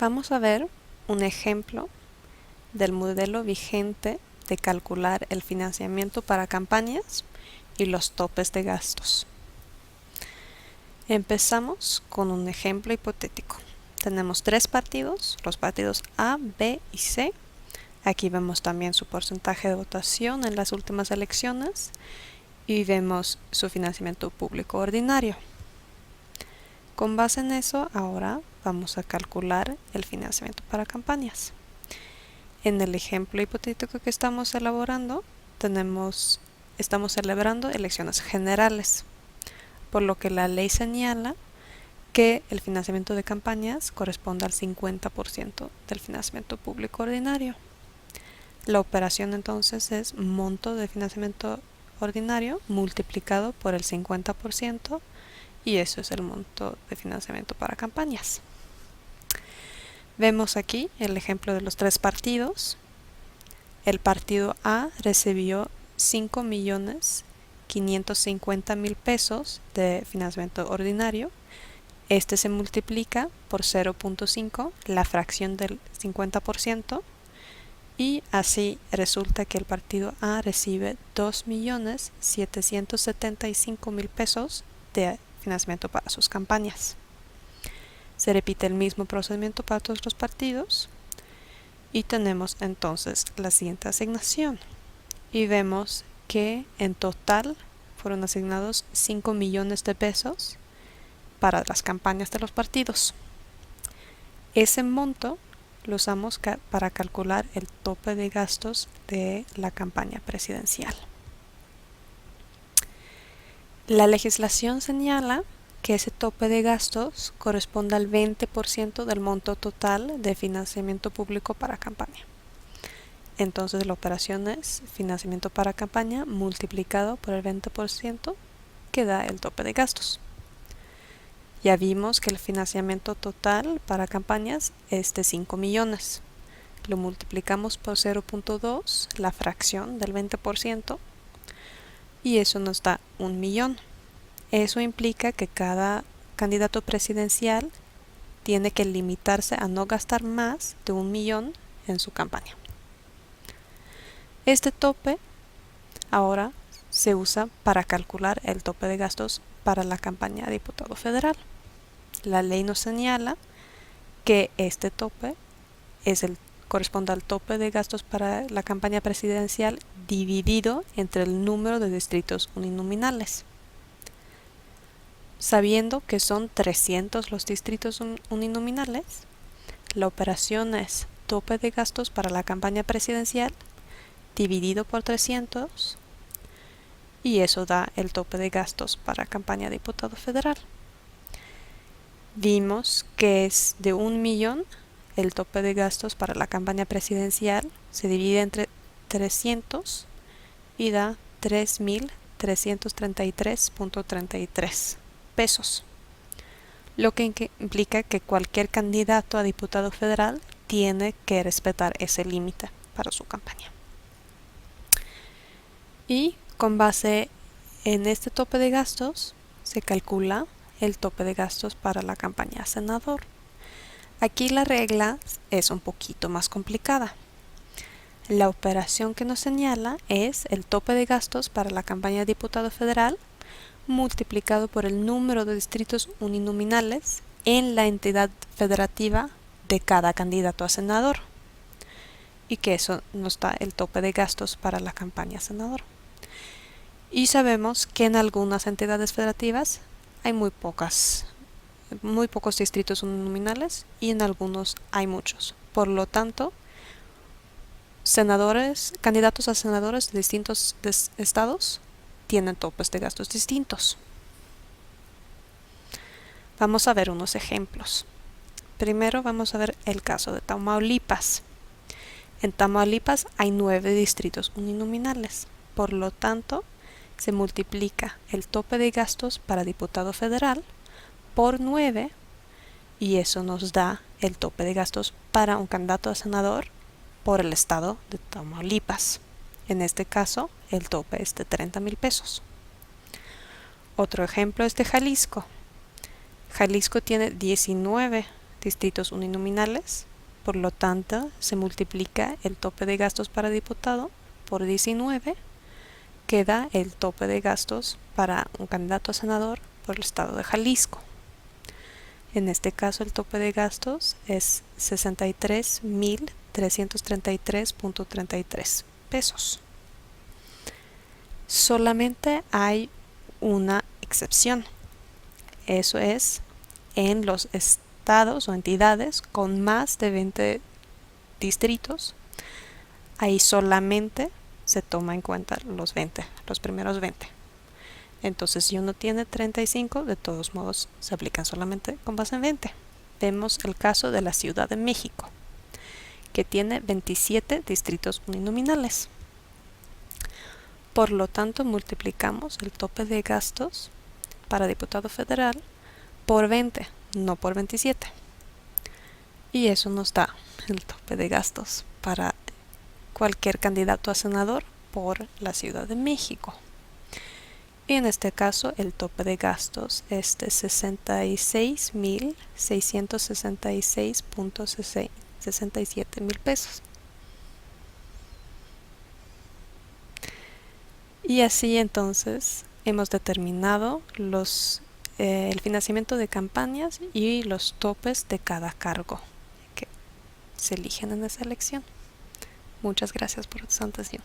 Vamos a ver un ejemplo del modelo vigente de calcular el financiamiento para campañas y los topes de gastos. Empezamos con un ejemplo hipotético. Tenemos tres partidos, los partidos A, B y C. Aquí vemos también su porcentaje de votación en las últimas elecciones y vemos su financiamiento público ordinario. Con base en eso, ahora vamos a calcular el financiamiento para campañas. En el ejemplo hipotético que estamos elaborando, estamos celebrando elecciones generales, por lo que la ley señala que el financiamiento de campañas corresponde al 50% del financiamiento público ordinario. La operación entonces es monto de financiamiento ordinario multiplicado por el 50% y eso es el monto de financiamiento para campañas. Vemos aquí el ejemplo de los tres partidos. El partido A recibió 5.550.000 pesos de financiamiento ordinario. Este se multiplica por 0.5, la fracción del 50%, y así resulta que el partido A recibe 2.775.000 pesos de financiamiento para sus campañas. Se repite el mismo procedimiento para todos los partidos y tenemos entonces la siguiente asignación y vemos que en total fueron asignados 5 millones de pesos para las campañas de los partidos. Ese monto lo usamos para calcular el tope de gastos de la campaña presidencial. La legislación señala que ese tope de gastos corresponde al 20% del monto total de financiamiento público para campaña. Entonces la operación es financiamiento para campaña multiplicado por el 20% que da el tope de gastos. Ya vimos que el financiamiento total para campañas es de 5 millones. Lo multiplicamos por 0.2, la fracción del 20%, y eso nos da 1 millón. Eso implica que cada candidato presidencial tiene que limitarse a no gastar más de 1 millón en su campaña. Este tope ahora se usa para calcular el tope de gastos para la campaña de diputado federal. La ley nos señala que este tope corresponde al tope de gastos para la campaña presidencial dividido entre el número de distritos uninominales. Sabiendo que son 300 los distritos uninominales, la operación es tope de gastos para la campaña presidencial dividido por 300 y eso da el tope de gastos para campaña de diputado federal. Vimos que es de 1 millón el tope de gastos para la campaña presidencial, se divide entre 300 y da 3.333.33 pesos, lo que implica que cualquier candidato a diputado federal tiene que respetar ese límite para su campaña. Y con base en este tope de gastos se calcula el tope de gastos para la campaña a senador. Aquí la regla es un poquito más complicada. La operación que nos señala es el tope de gastos para la campaña de diputado federal multiplicado por el número de distritos uninominales en la entidad federativa de cada candidato a senador, y que eso nos da el tope de gastos para la campaña a senador. Y sabemos que en algunas entidades federativas hay muy pocos distritos uninominales y en algunos hay muchos. Por lo tanto, candidatos a senadores de distintos estados tienen topes de gastos distintos. Vamos a ver unos ejemplos. Primero vamos a ver el caso de Tamaulipas. En Tamaulipas hay 9 distritos uninominales. Por lo tanto, se multiplica el tope de gastos para diputado federal por 9 y eso nos da el tope de gastos para un candidato a senador por el estado de Tamaulipas. En este caso, el tope es de 30,000 pesos. Otro ejemplo es de Jalisco. Jalisco tiene 19 distritos uninominales, por lo tanto se multiplica el tope de gastos para diputado por 19, queda el tope de gastos para un candidato a senador por el estado de Jalisco. En este caso el tope de gastos es 63.333.33 pesos. Solamente hay una excepción. Eso es en los estados o entidades con más de 20 distritos. Ahí solamente se toma en cuenta los primeros 20. Entonces, si uno tiene 35, de todos modos se aplican solamente con base en 20. Vemos el caso de la Ciudad de México, que tiene 27 distritos uninominales. Por lo tanto, multiplicamos el tope de gastos para diputado federal por 20, no por 27. Y eso nos da el tope de gastos para cualquier candidato a senador por la Ciudad de México. Y en este caso el tope de gastos es de 66.666.67 pesos. Y así entonces hemos determinado el financiamiento de campañas y los topes de cada cargo que se eligen en esa elección. Muchas gracias por su atención.